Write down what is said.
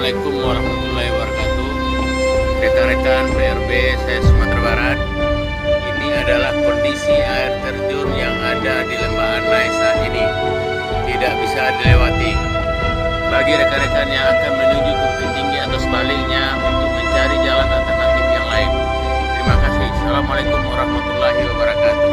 Assalamualaikum warahmatullahi wabarakatuh. Rekan-rekan PRB saya Sumatera Barat. Ini adalah kondisi air terjun yang ada di Lembah Anai saat ini. Tidak bisa dilewati. Bagi rekan-rekan yang akan menuju ke Bukit Tinggi atau sebaliknya untuk mencari jalan alternatif yang lain. Terima kasih. Assalamualaikum warahmatullahi wabarakatuh.